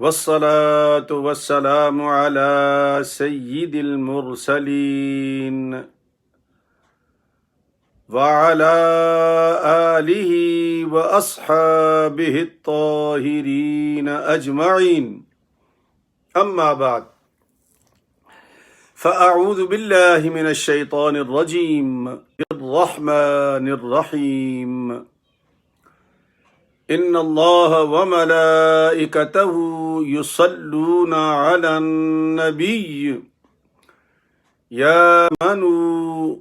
والصلاة والسلام على سيد المرسلين وعلى آله وأصحابه الطاهرين أجمعين أما بعد فأعوذ بالله من الشيطان الرجيم الرحمن الرحيم إن الله وملائكته يصلون على النبي يا آمنوا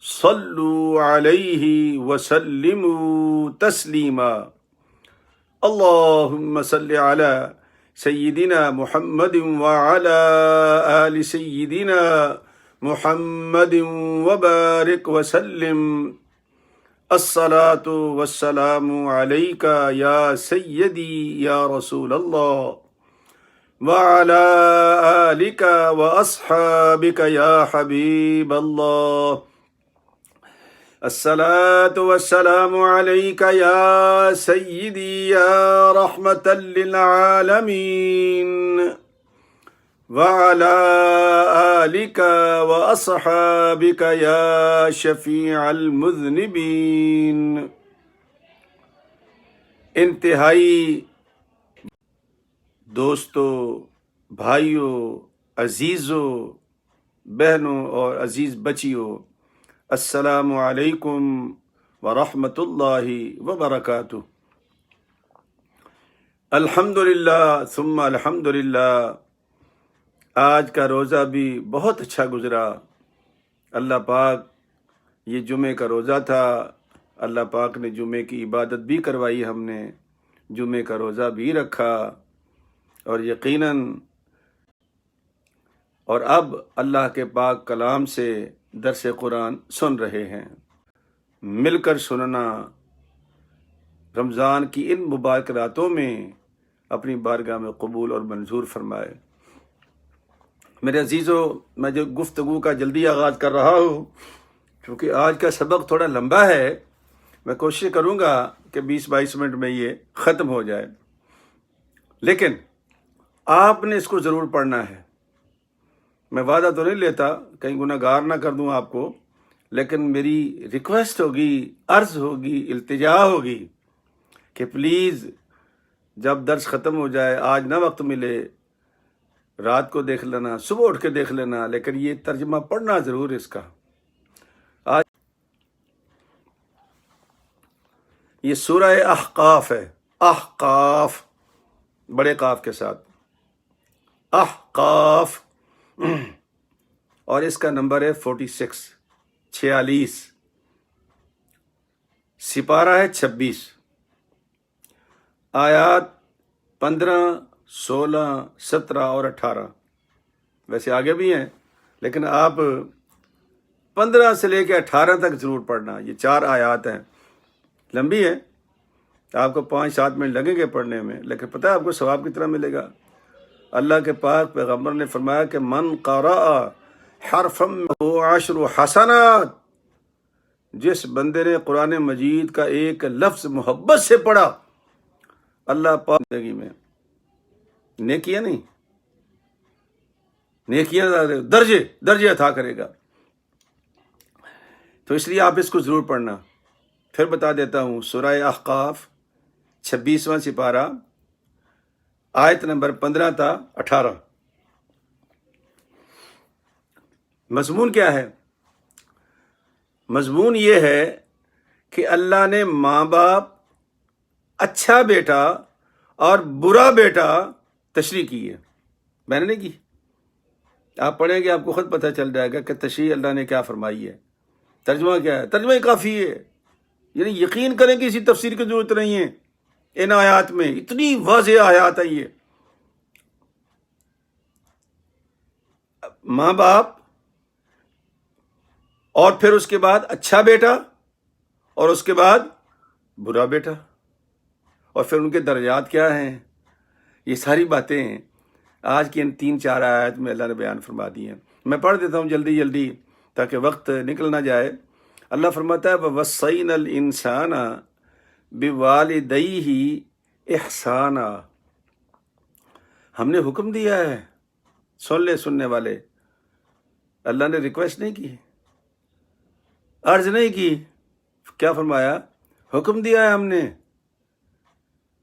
صلوا عليه وسلموا تسليما اللهم صل على سيدنا محمد وعلى آل سيدنا محمد وبارك وسلم الصلاة والسلام عليك يا سيدي يا رسول الله وعلى آلك وأصحابك يا حبيب الله الصلاة والسلام عليك يا سيدي يا رحمة للعالمين وعلى آلك وأصحابك يا شفيع المذنبين انتہائی دوستوں، بھائیوں، عزیزوں، بہنوں اور عزیز بچیوں، السلام علیکم ورحمۃ اللہ وبرکاتہ۔ الحمدللہ ثم الحمدللہ، آج کا روزہ بھی بہت اچھا گزرا۔ اللہ پاک، یہ جمعے کا روزہ تھا، اللہ پاک نے جمعے کی عبادت بھی کروائی، ہم نے جمعے کا روزہ بھی رکھا، اور یقیناً اور اب اللہ کے پاک کلام سے درس قرآن سن رہے ہیں۔ مل کر سننا رمضان کی ان مبارک راتوں میں اپنی بارگاہ میں قبول اور منظور فرمائے۔ میرے عزیزوں، میں جو گفتگو کا جلدی آغاز کر رہا ہوں، چونکہ آج کا سبق تھوڑا لمبا ہے، میں کوشش کروں گا کہ 20-22 منٹ میں یہ ختم ہو جائے، لیکن آپ نے اس کو ضرور پڑھنا ہے۔ میں وعدہ تو نہیں لیتا، کہیں گناہ گار نہ کر دوں آپ کو، لیکن میری ریکویسٹ ہوگی، عرض ہوگی، التجا ہوگی کہ پلیز جب درس ختم ہو جائے، آج نہ وقت ملے، رات کو دیکھ لینا، صبح اٹھ کے دیکھ لینا، لیکن یہ ترجمہ پڑھنا ضرور اس کا۔ آج یہ سورہ احقاف ہے، احقاف، بڑے قاف کے ساتھ، احقاف، اور اس کا نمبر ہے 46، سپارہ ہے 26، آیات 15، 16، 17 اور 18، ویسے آگے بھی ہیں، لیکن آپ 15 سے لے کے 18 تک ضرور پڑھنا۔ یہ 4 آیات ہیں، لمبی ہیں، آپ کو 5-7 منٹ لگیں گے پڑھنے میں، لیکن پتہ ہے آپ کو ثواب کتنا ملے گا؟ اللہ کے پاک پیغمبر نے فرمایا کہ من قرأ حرفا له 10 حسنات، جس بندے نے قرآن مجید کا ایک لفظ محبت سے پڑھا، اللہ پاک زندگی میں نیکیاں نہیں، نیکیاں درجے عطا کرے گا۔ تو اس لیے آپ اس کو ضرور پڑھنا۔ پھر بتا دیتا ہوں، سورہ احقاف 26واں سپارہ، آیت نمبر 15 تا 18۔ مضمون کیا ہے؟ مضمون یہ ہے کہ اللہ نے ماں باپ، اچھا بیٹا اور برا بیٹا تشریح کی ہے، میں نے نہیں کی۔ آپ پڑھیں گے آپ کو خود پتہ چل جائے گا کہ تشریح اللہ نے کیا فرمائی ہے۔ ترجمہ کیا ہے؟ ترجمہ ہی کافی ہے، یعنی یقین کریں کہ اسی تفسیر کی ضرورت نہیں ہے۔ ان آیات میں اتنی واضح آیات ہیں، یہ ماں باپ اور پھر اس کے بعد اچھا بیٹا اور اس کے بعد برا بیٹا، اور پھر ان کے درجات کیا ہیں، یہ ساری باتیں آج کی ان 3-4 آیات میں اللہ نے بیان فرما دی ہیں۔ میں پڑھ دیتا ہوں جلدی جلدی تاکہ وقت نکل نہ جائے۔ اللہ فرماتا ہے وَوَصَّيْنَا الْإِنسَانَ بِوَالِدَيْهِ احسانا، ہم نے حکم دیا ہے، سن لے سننے والے، اللہ نے ریکویسٹ نہیں کی، عرض نہیں کی، کیا فرمایا؟ حکم دیا ہے ہم نے،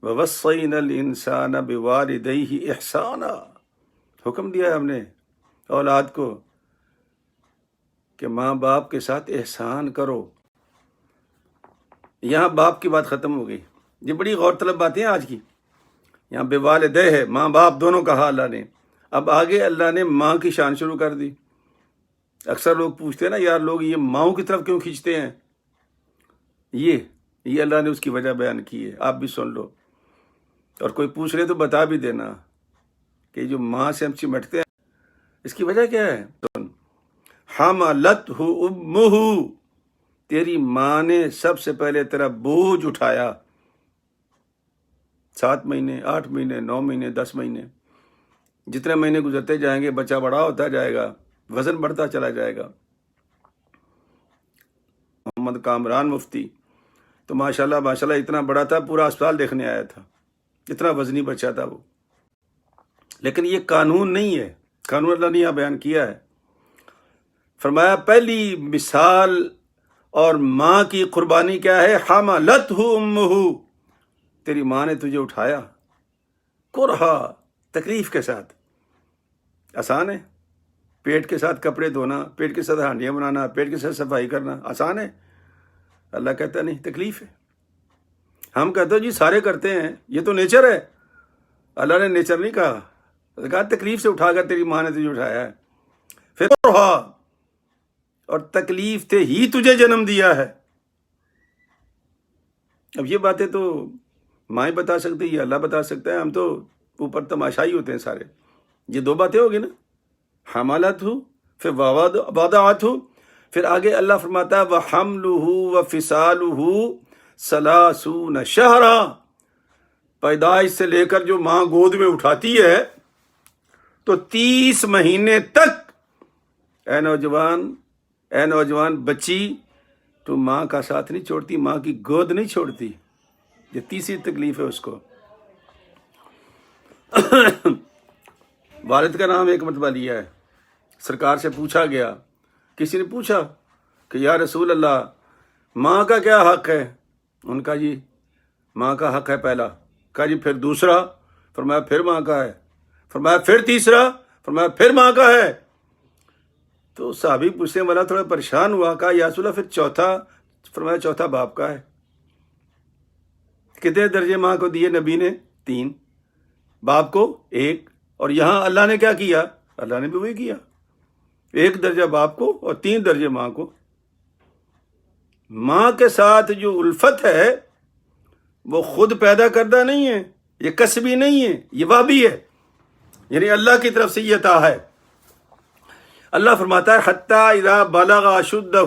وَوَصَّيْنَا الْإِنسَانَ بِوَالِدَيْهِ إِحْسَانًا، حکم دیا ہے ہم نے اولاد کو کہ ماں باپ کے ساتھ احسان کرو۔ یہاں باپ کی بات ختم ہو گئی، یہ بڑی غور طلب باتیں ہیں آج کی۔ یہاں بے والدہ ہے، ماں باپ دونوں کہا اللہ نے، اب آگے اللہ نے ماں کی شان شروع کر دی۔ اکثر لوگ پوچھتے ہیں نا یار، لوگ یہ ماؤں کی طرف کیوں کھینچتے ہیں؟ یہ اللہ نے اس کی وجہ بیان کی ہے، آپ بھی سن لو، اور کوئی پوچھ رہے تو بتا بھی دینا کہ جو ماں سے ہم چمٹتے ہیں اس کی وجہ کیا ہے؟ حملتہ امہ، تیری ماں نے سب سے پہلے تیرا بوجھ اٹھایا، 7 مہینے 8 مہینے 9 مہینے 10 مہینے، جتنے مہینے گزرتے جائیں گے بچہ بڑا ہوتا جائے گا، وزن بڑھتا چلا جائے گا۔ محمد کامران مفتی تو ماشاءاللہ اتنا بڑا تھا، پورا اسپتال دیکھنے آیا تھا، اتنا وزنی بچہ تھا وہ۔ لیکن یہ قانون نہیں ہے، قانون اللہ نے یہاں بیان کیا ہے، فرمایا پہلی مثال اور ماں کی قربانی کیا ہے؟ حملتہ امہ، تیری ماں نے تجھے اٹھایا، کرہا، تکلیف کے ساتھ۔ آسان ہے؟ پیٹ کے ساتھ کپڑے دھونا، پیٹ کے ساتھ ہانڈیاں بنانا، پیٹ کے ساتھ صفائی کرنا آسان ہے؟ اللہ کہتا نہیں، تکلیف ہے۔ ہم کہتے ہیں جی سارے کرتے ہیں، یہ تو نیچر ہے۔ اللہ نے نیچر نہیں کہا تکلیف سے اٹھا کر تیری ماں نے تجھے اٹھایا ہے، پھر کرہا، اور تکلیف سے ہی تجھے جنم دیا ہے۔ اب یہ باتیں تو ماں بتا سکتی، یہ اللہ بتا سکتا ہے، ہم تو اوپر تماشائی ہوتے ہیں سارے۔ یہ 2 باتیں ہوگی نا، حملت ہو پھر وضعت ہو، پھر آگے اللہ فرماتا ہے وحملہ وفصالہ 30 شہرا، پیدائش سے لے کر جو ماں گود میں اٹھاتی ہے تو 30 مہینے تک، اے نوجوان بچی، تو ماں کا ساتھ نہیں چھوڑتی، ماں کی گود نہیں چھوڑتی۔ یہ تیسری تکلیف ہے اس کو۔ والد کا نام ایک مرتبہ لیا ہے، سرکار سے پوچھا گیا، کسی نے پوچھا کہ یا رسول اللہ ماں کا کیا حق ہے؟ ان کا جی ماں کا حق ہے پہلا، کہا جی پھر دوسرا، فرمایا پھر ماں کا ہے، فرمایا پھر تیسرا، فرمایا پھر ماں کا ہے۔ تو صحابی پوچھنے والا تھوڑا پریشان ہوا، کہا یا رسول اللہ پھر چوتھا؟ فرمایا چوتھا باپ کا ہے۔ کتنے درجے ماں کو دیے نبی نے؟ 3، باپ کو 1، اور یہاں اللہ نے کیا کیا؟ اللہ نے بھی وہی کیا، 1 درجہ باپ کو اور 3 درجے ماں کو۔ ماں کے ساتھ جو الفت ہے وہ خود پیدا کردہ نہیں ہے، یہ کسبی نہیں ہے، یہ وابی ہے، یعنی اللہ کی طرف سے یہ عطا ہے۔ اللہ فرماتا ہے حتیٰ اذا بلغ اشدہ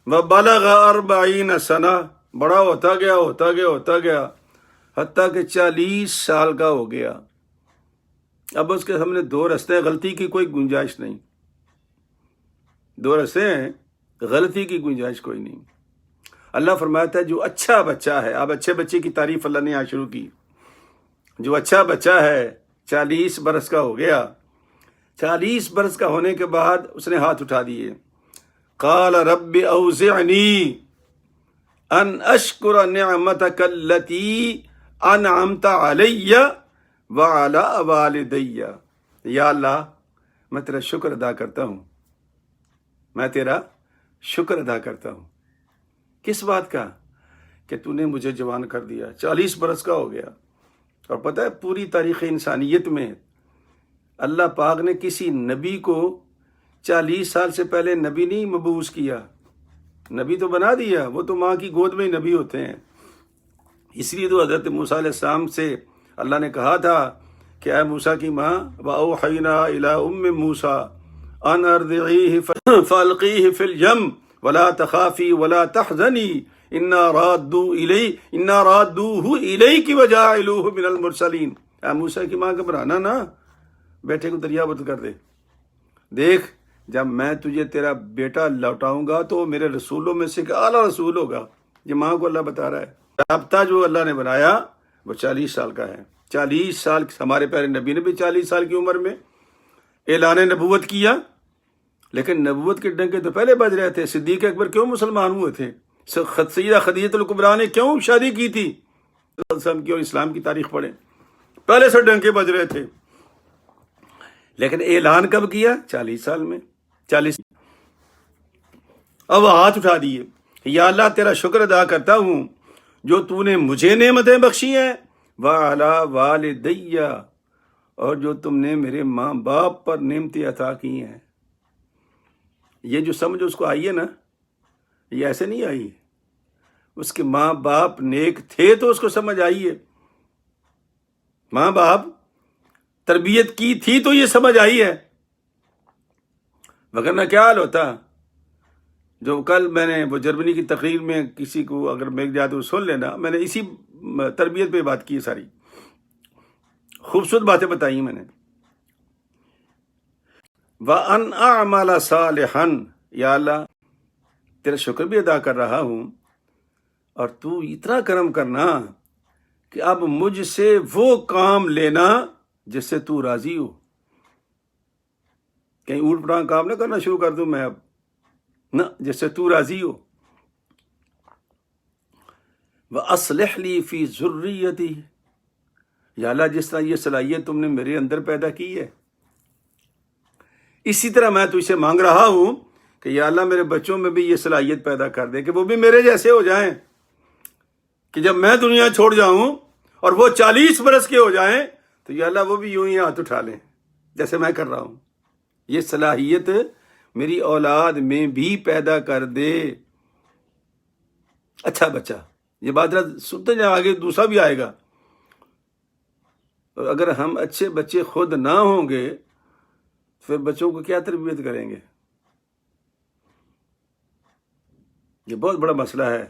وبلغ 40 سنہ، بڑا ہوتا گیا حتیٰ کہ 40 سال کا ہو گیا۔ اب اس کے سامنے 2 رستے ہیں، غلطی کی کوئی گنجائش نہیں، 2 رستے ہیں، غلطی کی گنجائش کوئی نہیں۔ اللہ فرماتا ہے جو اچھا بچہ ہے، اب اچھے بچے کی تعریف اللہ نے یہاں شروع کی، جو اچھا بچہ ہے 40 برس کا ہو گیا، 40 برس کا ہونے کے بعد اس نے ہاتھ اٹھا دیے، قال رب اوزعنی ان اشکر نعمتک التی انعمت علی وعلی والدی، یا اللہ میں تیرا شکر ادا کرتا ہوں، میں تیرا شکر ادا کرتا ہوں۔ کس بات کا؟ کہ تو نے مجھے جوان کر دیا، 40 برس کا ہو گیا۔ اور پتہ ہے پوری تاریخ انسانیت میں اللہ پاک نے کسی نبی کو 40 سال سے پہلے نبی نہیں مبعوث کیا، نبی تو بنا دیا، وہ تو ماں کی گود میں ہی نبی ہوتے ہیں۔ اس لیے تو حضرت موسیٰ علیہ السلام سے اللہ نے کہا تھا کہ اے موسیٰ کی ماں وَأَوْحَيْنَا إِلَىٰ أُمِّ مُوسَىٰ أَنْ أَرْضِعِيهِ فَأَلْقِيهِ فِي الْيَمِّ وَلَا تَخَافِي وَلَا تَحْزَنِي إِنَّا رَادُّوهُ إِلَيْكِ وَجَاعِلُوهُ مِنَ الْمُرْسَلِينَ۔ اے موسیٰ کی ماں گھبرانا نا، بیٹے کو دریا بند کر دے، دیکھ جب میں تجھے تیرا بیٹا لوٹاؤں گا تو میرے رسولوں میں سے ایک اعلیٰ رسول ہوگا۔ یہ ماں کو اللہ بتا رہا ہے، رابطہ جو اللہ نے بنایا وہ 40 سال کا ہے. 40 سال ہمارے پیارے نبی نے بھی 40 سال کی عمر میں اعلان نبوت کیا، لیکن نبوت کے ڈنکے تو پہلے بج رہے تھے. صدیق اکبر کیوں مسلمان ہوئے تھے؟ سیدہ خدیجہ الکبریٰ نے کیوں شادی کی تھی؟ کی اور اسلام کی تاریخ پڑھیں، پہلے سے ڈنکے بج رہے تھے. لیکن اعلان کب کیا؟ 40 سال میں. 40. اب ہاتھ اٹھا دیے، یا اللہ تیرا شکر ادا کرتا ہوں جو تو نے مجھے نعمتیں بخشی ہیں، وَعَلَىٰ وَالِدَيَّ، اور جو تم نے میرے ماں باپ پر نعمتیں عطا کی ہیں. یہ جو سمجھ اس کو آئی ہے نا، یہ ایسے نہیں آئی. اس کے ماں باپ نیک تھے تو اس کو سمجھ آئی ہے. ماں باپ تربیت کی تھی تو یہ سمجھ آئی ہے، وگرنہ کیا حال ہوتا. جو کل میں نے وہ جرمنی کی تقریر میں کسی کو اگر مل جائے تو سن لینا، میں نے اسی تربیت پہ بات کی ہے. ساری خوبصورت باتیں بتائی میں نے. وَأَنْ أَعْمَلَ صَالِحًا، یا اللہ تیرا شکر بھی ادا کر رہا ہوں، اور تو اتنا کرم کرنا کہ اب مجھ سے وہ کام لینا جس سے تو راضی ہو. کہیں اوٹ پٹانگ کام نہ کرنا شروع کر دوں میں اب، نہ، جس سے تو راضی ہو. وَأَصْلِحْ لِي فِي ذُرِّيَّتِي، یا اللہ جس طرح یہ صلاحیت تم نے میرے اندر پیدا کی ہے، اسی طرح میں تجھ سے مانگ رہا ہوں کہ یا اللہ میرے بچوں میں بھی یہ صلاحیت پیدا کر دے کہ وہ بھی میرے جیسے ہو جائیں، کہ جب میں دنیا چھوڑ جاؤں اور وہ 40 برس کے ہو جائیں تو یا اللہ وہ بھی یوں ہی ہاتھ اٹھا لیں جیسے میں کر رہا ہوں. یہ صلاحیت میری اولاد میں بھی پیدا کر دے. اچھا بچہ، یہ بات سنتے جائیں، آگے دوسرا بھی آئے گا. اور اگر ہم اچھے بچے خود نہ ہوں گے پھر بچوں کو کیا تربیت کریں گے؟ یہ بہت بڑا مسئلہ ہے،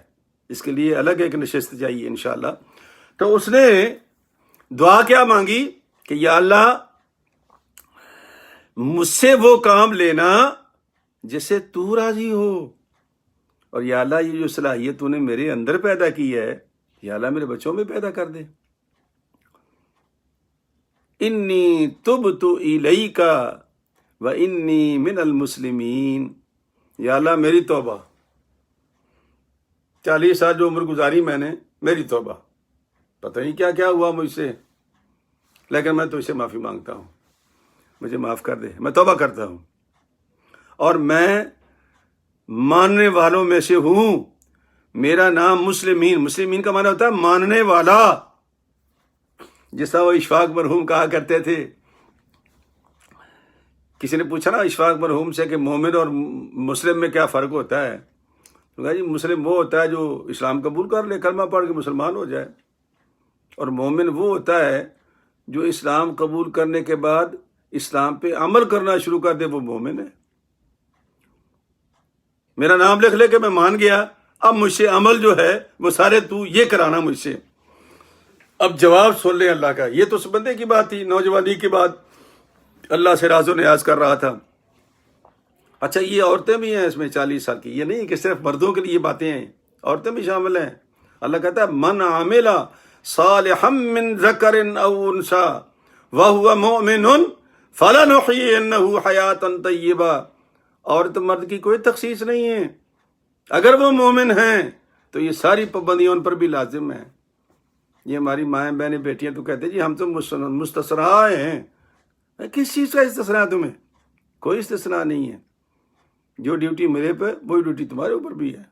اس کے لیے الگ ایک نشست چاہیے انشاءاللہ. تو اس نے دعا کیا مانگی کہ یا اللہ مجھ سے وہ کام لینا جس سے تو راضی ہو، اور یا اللہ یہ جو صلاحیت تو نے میرے اندر پیدا کی ہے یا اللہ میرے بچوں میں پیدا کر دے. انی تبت الیک وانی من المسلمین، یا اللہ میری توبہ، 40 سال جو عمر گزاری میں نے، میری توبہ، پتہ نہیں کیا کیا ہوا مجھ سے، لیکن میں تو اسے معافی مانگتا ہوں، مجھے معاف کر دے. میں توبہ کرتا ہوں اور میں ماننے والوں میں سے ہوں. میرا نام مسلمین، مسلمین کا معنی ہوتا ہے ماننے والا. جس طرح وہ اشفاق مرحوم کہا کرتے تھے. کسی نے پوچھا نا اشفاق مرحوم سے کہ مومن اور مسلم میں کیا فرق ہوتا ہے؟ تو کہا جی مسلم وہ ہوتا ہے جو اسلام قبول کر لے، کلمہ پڑھ کے مسلمان ہو جائے، اور مومن وہ ہوتا ہے جو اسلام قبول کرنے کے بعد اسلام پہ عمل کرنا شروع کر دے، وہ مومن ہے. میرا نام لکھ لے کہ میں مان گیا، اب مجھ سے عمل جو ہے وہ سارے تو یہ کرانا مجھ سے. اب جواب سن لیں اللہ کا. یہ تو اس بندے کی بات تھی، نوجوانی کی بات، اللہ سے راز و نیاز کر رہا تھا. اچھا یہ عورتیں بھی ہیں اس میں 40 سال کی، یہ نہیں کہ صرف مردوں کے لیے باتیں ہیں، عورتیں بھی شامل ہیں. اللہ کہتا ہے من عامل صالحا من ذکر او انثى وهو مؤمن فلنحيينه حیاتا طیبہ. عورت مرد کی کوئی تخصیص نہیں ہے، اگر وہ مومن ہیں تو یہ ساری پابندیاں ان پر بھی لازم ہیں. یہ ہماری مائیں بہنیں بیٹیاں تو کہتے ہیں جی ہم تو مستثنا ہیں. کس چیز کا استثناء؟ تمہیں کوئی استثناء نہیں ہے. جو ڈیوٹی میرے پہ وہی ڈیوٹی تمہارے اوپر بھی ہے.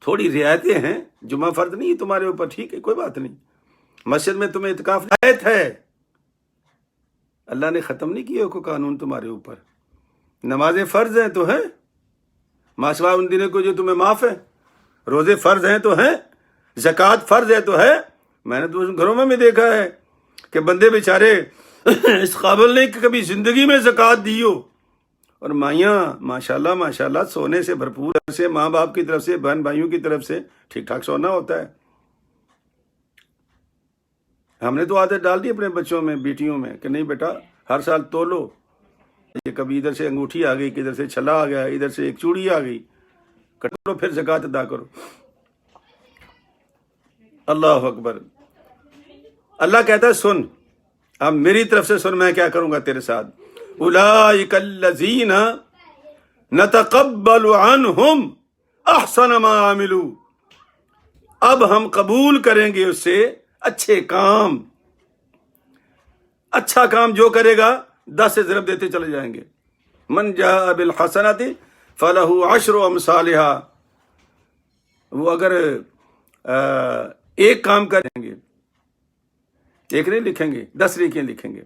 تھوڑی رعایتیں ہیں، جمعہ فرض نہیں ہے تمہارے اوپر، ٹھیک ہے کوئی بات نہیں. مسجد میں تمہیں اعتکاف رعایت ہے، اللہ نے ختم نہیں کیا کوئی قانون تمہارے اوپر. نمازیں فرض ہیں تو ہیں، ماسوا ان دنوں کو جو تمہیں معاف ہے. روزے فرض ہیں تو ہیں، زکوٰۃ فرض ہے تو ہے. میں نے تو گھروں میں بھی دیکھا ہے کہ بندے بیچارے اس قابل نہیں کہ کبھی زندگی میں زکوٰۃ دی ہو، اور مائیاں ماشاءاللہ ماشاءاللہ سونے سے بھرپور سے، ماں باپ کی طرف سے، بہن بھائیوں کی طرف سے ٹھیک ٹھاک سونا ہوتا ہے. ہم نے تو عادت ڈال دی اپنے بچوں میں، بیٹیوں میں کہ نہیں بیٹا ہر سال تولو. یہ کبھی ادھر سے انگوٹھی آ گئی، ادھر سے چھلا آ گیا، ادھر سے ایک چوڑی آ گئی، کٹو پھر زکوٰۃ ادا کرو. اللہ اکبر. اللہ کہتا ہے سن، اب میری طرف سے سن میں کیا کروں گا تیرے ساتھ. اولئک الذین نتقبل عنہم احسن ما عملوا، اب ہم قبول کریں گے اس سے اچھے کام. اچھا کام جو کرے گا 10 سے ضرب دیتے چلے جائیں گے. من جاء بالحسنۃ فلہ عشر امثالھا، وہ اگر ایک کام کریں گے، ایک نہیں لکھیں گے، 10 نیکیاں لکھیں گے.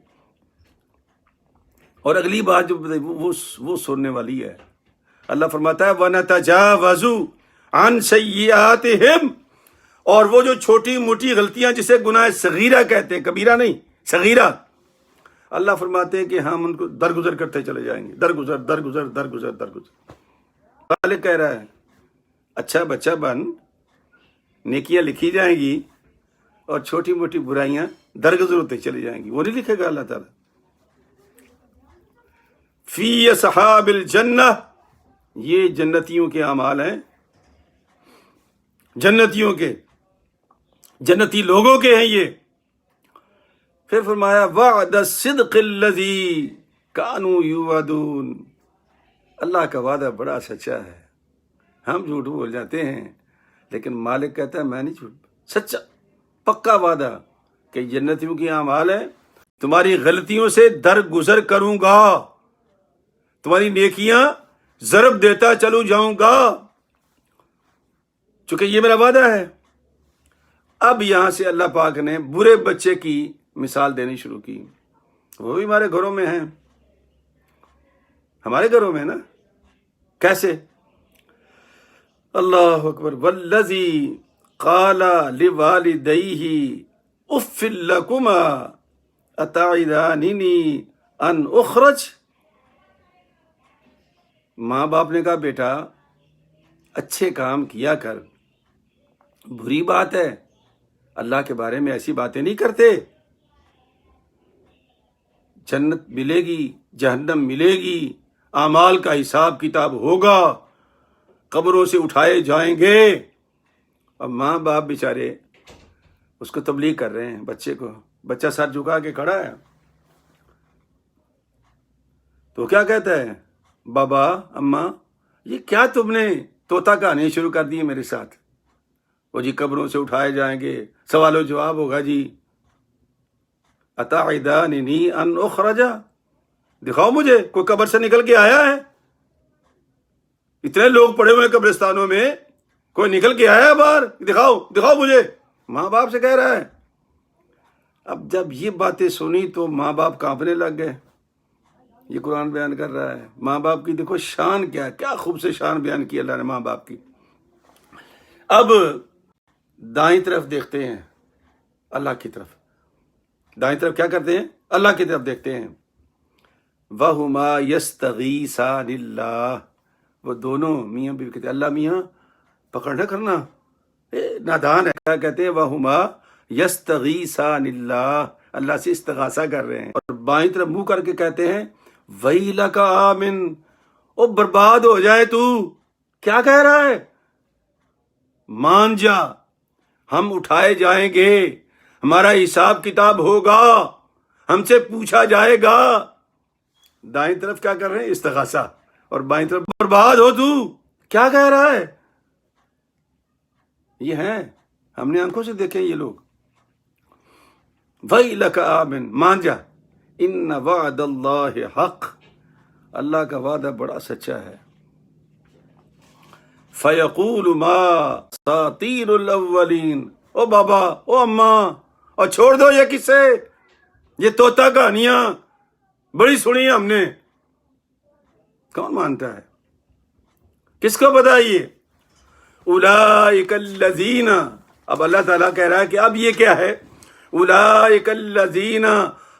اور اگلی بات جو وہ سننے والی ہے، اللہ فرماتا ہے وَنَتَجَاوَزُ عَنْ سَيِّئَاتِهِمْ، اور وہ جو چھوٹی موٹی غلطیاں جسے گناہ صغیرہ کہتے ہیں، کبیرہ نہیں صغیرہ، اللہ فرماتے ہیں کہ ہم ان کو درگزر کرتے چلے جائیں گے. درگزر درگزر درگزر درگزر. خالق کہہ رہا ہے اچھا بچہ بن، نیکیاں لکھی جائیں گی اور چھوٹی موٹی برائیاں درگزر ہوتے چلی جائیں گی. وہ نہیں لکھے گا اللہ تعالیٰ. فی اصحاب الجنہ، یہ جنتیوں کے اعمال ہیں، جنتیوں کے، جنتی لوگوں کے ہیں یہ. پھر فرمایا وعد الصدق الذی کانوا یوعدون، اللہ کا وعدہ بڑا سچا ہے. ہم جھوٹ بول جاتے ہیں لیکن مالک کہتا ہے میں نہیں جھوٹ، سچا پکا وعدہ کہ جنتیوں کی اعمال ہے، تمہاری غلطیوں سے درگزر کروں گا، تمہاری نیکیاں ضرب دیتا چلو جاؤں گا، چونکہ یہ میرا وعدہ ہے. اب یہاں سے اللہ پاک نے برے بچے کی مثال دینی شروع کی. وہ بھی ہمارے گھروں میں ہیں، ہمارے گھروں میں نا. کیسے؟ اللہ اکبر. والذی قال لوالدیہ اف لکما اتعداننی ان اخرج، ماں باپ نے کہا بیٹا اچھے کام کیا کر، بری بات ہے اللہ کے بارے میں ایسی باتیں نہیں کرتے. جنت ملے گی، جہنم ملے گی، اعمال کا حساب کتاب ہوگا، قبروں سے اٹھائے جائیں گے. اب ماں باپ بیچارے اس کو تبلیغ کر رہے ہیں بچے کو، بچہ سر جھکا کے کھڑا ہے تو کیا کہتا ہے بابا اماں یہ کیا تم نے طوطا کہانی شروع کر دی ہے میرے ساتھ. وہ جی قبروں سے اٹھائے جائیں گے، سوال و جواب ہوگا جی. اتعداننی ان اخرج، دکھاؤ مجھے کوئی قبر سے نکل کے آیا ہے. اتنے لوگ پڑے ہوئے قبرستانوں میں، کوئی نکل کے آیا ہے باہر؟ دکھاؤ دکھاؤ مجھے. ماں باپ سے کہہ رہا ہے. اب جب یہ باتیں سنی تو ماں باپ کانپنے لگ گئے. یہ قرآن بیان کر رہا ہے ماں باپ کی دیکھو شان کیا ہے، کیا خوب سے شان بیان کی اللہ نے ماں باپ کی. اب دائیں طرف دیکھتے ہیں اللہ کی طرف، دائیں طرف کیا کرتے ہیں؟ اللہ کی طرف دیکھتے ہیں. وَهُمَا يَسْتَغِيثَانِ اللَّهِ، وہ دونوں میاں بیوی کہتے ہیں اللہ میاں پکڑ نہ کرنا، نادان ہے. کیا کہتے ہیں؟ وَهُمَا يَسْتَغِيثَانِ اللَّهِ، اللہ سے استغاثہ کر رہے ہیں. اور بائیں طرف منہ کر کے کہتے ہیں وَيْلَكَ آمن، او برباد ہو جائے تو. کیا کہہ رہا ہے؟ مان جا، ہم اٹھائے جائیں گے، ہمارا حساب کتاب ہوگا، ہم سے پوچھا جائے گا. دائیں طرف کیا کر رہے ہیں؟ استغاثہ. اور بائیں طرف برباد ہو تو. کیا کہہ رہا ہے؟ یہ ہیں، ہم نے آنکھوں سے دیکھے یہ لوگ. وَيْلَكَ آمن، مان جا، ان وعد اللہ حق، اللہ کا وعدہ بڑا سچا ہے. فَيَقُولُ مَا اسَاطِيرُ الْأَوَّلِينَ، او بابا او اماں، اور چھوڑ دو یہ قصے، یہ طوطا کہانیاں بڑی سنی ہم نے. کون مانتا ہے؟ کس کو پتا یہ؟ اولئک الذین، اب اللہ تعالیٰ کہہ رہا ہے کہ اب یہ کیا ہے؟ اولئک الذین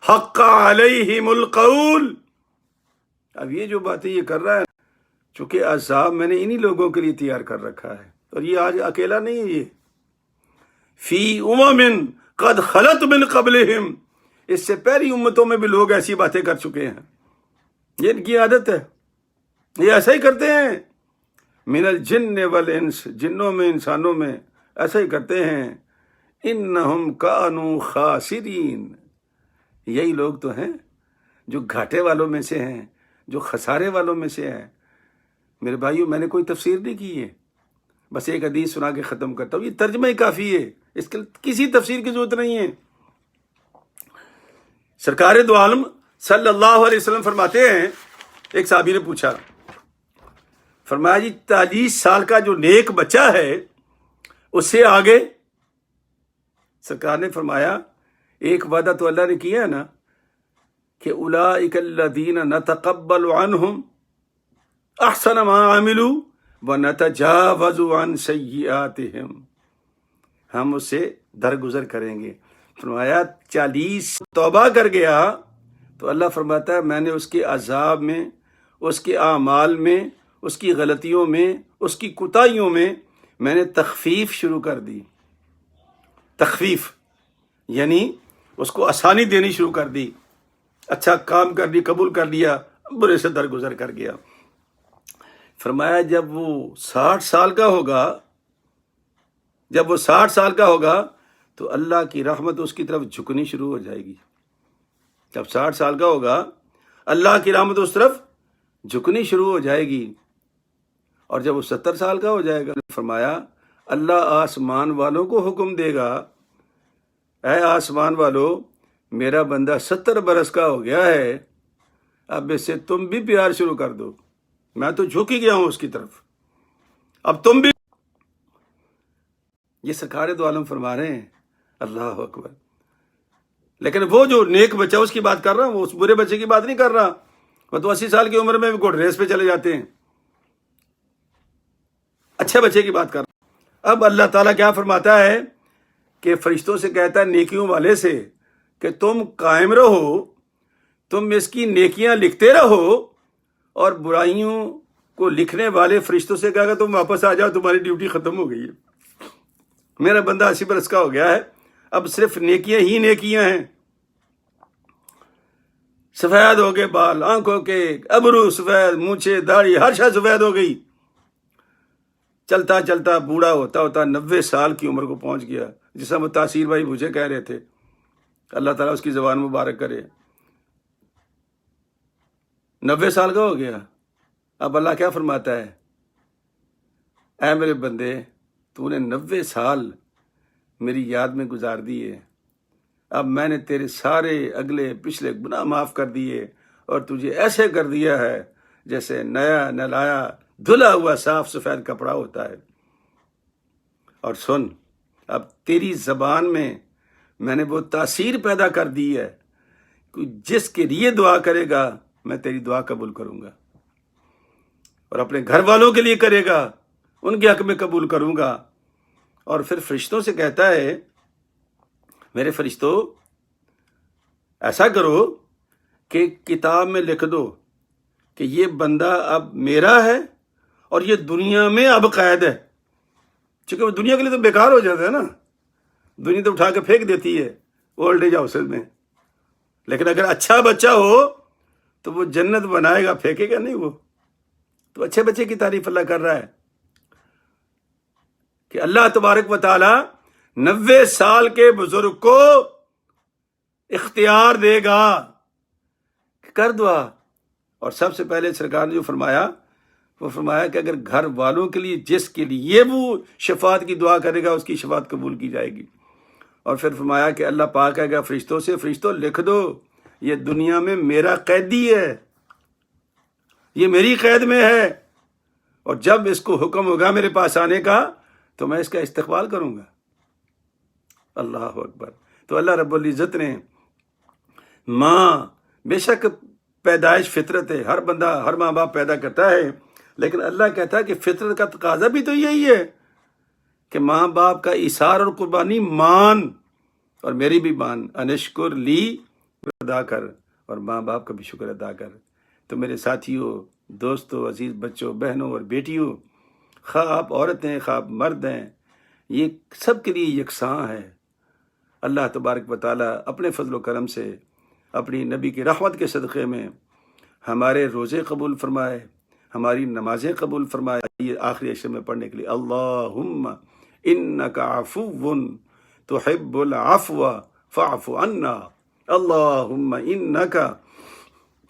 حق علیہم القول. اب یہ جو باتیں یہ کر رہا ہے، چونکہ عذاب میں نے انہی لوگوں کے لیے تیار کر رکھا ہے. اور یہ آج اکیلا نہیں ہے، یہ فی امم قد خلت من قبلہم، اس سے پہلی امتوں میں بھی لوگ ایسی باتیں کر چکے ہیں. یہ ان کی عادت ہے، یہ ایسا ہی کرتے ہیں. من الجن والانس، جنوں میں انسانوں میں ایسا ہی کرتے ہیں. انہم کانوا خاسرین، یہی لوگ تو ہیں جو گھاٹے والوں میں سے ہیں، جو خسارے والوں میں سے ہیں۔ میرے بھائیوں، میں نے کوئی تفسیر نہیں کی ہے، بس ایک حدیث سنا کے ختم کرتا ہوں، یہ ترجمہ ہی کافی ہے، اس کے کسی تفسیر کی ضرورت نہیں ہے۔ سرکار دو عالم صلی اللہ علیہ وسلم فرماتے ہیں، ایک صحابی نے پوچھا، فرمایا جی 40 سال کا جو نیک بچہ ہے اس سے آگے؟ سرکار نے فرمایا ایک وعدہ تو اللہ نے کیا ہے نا کہ اولئک الذین نتقبل عنہم احسن ما عملوا ونتجاوز عن سیئاتہم، ہم اس سے درگزر کریں گے۔ فرمایا 40 توبہ کر گیا تو اللہ فرماتا ہے میں نے اس کے عذاب میں، اس کے اعمال میں، اس کی غلطیوں میں، اس کی کوتاہیوں میں نے تخفیف شروع کر دی۔ تخفیف یعنی اس کو آسانی دینی شروع کر دی، اچھا کام کر لی، قبول کر لیا، برے سے درگزر کر گیا۔ فرمایا جب وہ 60 سال کا ہوگا، جب وہ 60 سال کا ہوگا تو اللہ کی رحمت اس کی طرف جھکنی شروع ہو جائے گی۔ جب 60 سال کا ہوگا اللہ کی رحمت اس طرف جھکنی شروع ہو جائے گی، اور جب وہ 70 سال کا ہو جائے گا فرمایا اللہ آسمان والوں کو حکم دے گا، اے آسمان والو، میرا بندہ 70 برس کا ہو گیا ہے، اب اس سے تم بھی پیار شروع کر دو، میں تو جھک ہی گیا ہوں اس کی طرف، اب تم بھی۔ یہ سرکار دو عالم فرما رہے ہیں، اللہ اکبر۔ لیکن وہ جو نیک بچہ اس کی بات کر رہا ہوں، اس برے بچے کی بات نہیں کر رہا، وہ تو 80 سال کی عمر میں گھوڑ ریس پہ چلے جاتے ہیں، اچھے بچے کی بات کر رہا ہوں۔ اب اللہ تعالیٰ کیا فرماتا ہے کہ فرشتوں سے کہتا ہے نیکیوں والے سے کہ تم قائم رہو، تم اس کی نیکیاں لکھتے رہو، اور برائیوں کو لکھنے والے فرشتوں سے کہا کہ تم واپس آ جاؤ، تمہاری ڈیوٹی ختم ہو گئی ہے، میرا بندہ 80 برس کا ہو گیا ہے، اب صرف نیکیاں ہی نیکیاں ہیں۔ سفید ہو گئے بال، آنکھوں کے ابرو سفید، مونچھے داڑھی ہر شے سفید ہو گئی، چلتا چلتا بوڑھا ہوتا ہوتا 90 سال کی عمر کو پہنچ گیا، جسا وہ تاثیر بھائی مجھے کہہ رہے تھے، اللہ تعالیٰ اس کی زبان مبارک کرے، 90 سال کا ہو گیا۔ اب اللہ کیا فرماتا ہے، اے میرے بندے، تو نے 90 سال میری یاد میں گزار دیے، اب میں نے تیرے سارے اگلے پچھلے گناہ معاف کر دیے، اور تجھے ایسے کر دیا ہے جیسے نیا نلایا دھلا ہوا صاف سفید کپڑا ہوتا ہے۔ اور سن، اب تیری زبان میں نے وہ تاثیر پیدا کر دی ہے کہ جس کے لیے دعا کرے گا میں تیری دعا قبول کروں گا، اور اپنے گھر والوں کے لیے کرے گا ان کے حق میں قبول کروں گا۔ اور پھر فرشتوں سے کہتا ہے میرے فرشتوں ایسا کرو کہ کتاب میں لکھ دو کہ یہ بندہ اب میرا ہے اور یہ دنیا میں اب قید ہے، چونکہ وہ دنیا کے لیے تو بیکار ہو جاتا ہے نا، دنیا تو اٹھا کے پھینک دیتی ہے اولڈ ایج ہاؤسز میں، لیکن اگر اچھا بچہ ہو تو وہ جنت بنائے گا، پھینکے گا نہیں۔ وہ تو اچھے بچے کی تعریف اللہ کر رہا ہے کہ اللہ تبارک و تعالی 90 سال کے بزرگ کو اختیار دے گا کہ کر دعا۔ اور سب سے پہلے سرکار نے جو فرمایا وہ فرمایا کہ اگر گھر والوں کے لیے جس کے لیے وہ شفاعت کی دعا کرے گا اس کی شفاعت قبول کی جائے گی۔ اور پھر فرمایا کہ اللہ پاک کہے گا فرشتوں سے، فرشتوں لکھ دو یہ دنیا میں میرا قیدی ہے، یہ میری قید میں ہے، اور جب اس کو حکم ہوگا میرے پاس آنے کا تو میں اس کا استقبال کروں گا۔ اللہ اکبر۔ تو اللہ رب العزت نے ماں، بے شک پیدائش فطرت ہے، ہر بندہ ہر ماں باپ پیدا کرتا ہے، لیکن اللہ کہتا ہے کہ فطرت کا تقاضا بھی تو یہی ہے کہ ماں باپ کا ایثار اور قربانی مان، اور میری بھی مان، انشکر لی، ادا کر، اور ماں باپ کا بھی شکر ادا کر۔ تو میرے ساتھیوں، دوستوں، عزیز بچوں، بہنوں اور بیٹیوں، خواہ آپ عورت ہیں خواہ آپ مرد ہیں، یہ سب کے لیے یکساں ہے۔ اللہ تبارک و تعالیٰ اپنے فضل و کرم سے اپنی نبی کی رحمت کے صدقے میں ہمارے روزے قبول فرمائے، ہماری نمازیں قبول فرمائے۔ یہ آخری عشر میں پڑھنے کے لیے اللہم انک عفو تحب العفو فاعف عنا اللہم انک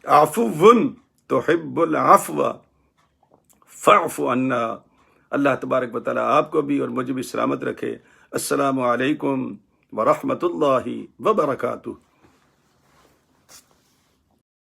عفو تحب العفو فاعف عنا۔ اللہ تبارک و تعالیٰ آپ کو بھی اور مجھے بھی سلامت رکھے۔ السلام علیکم ورحمۃ اللہ وبرکاتہ۔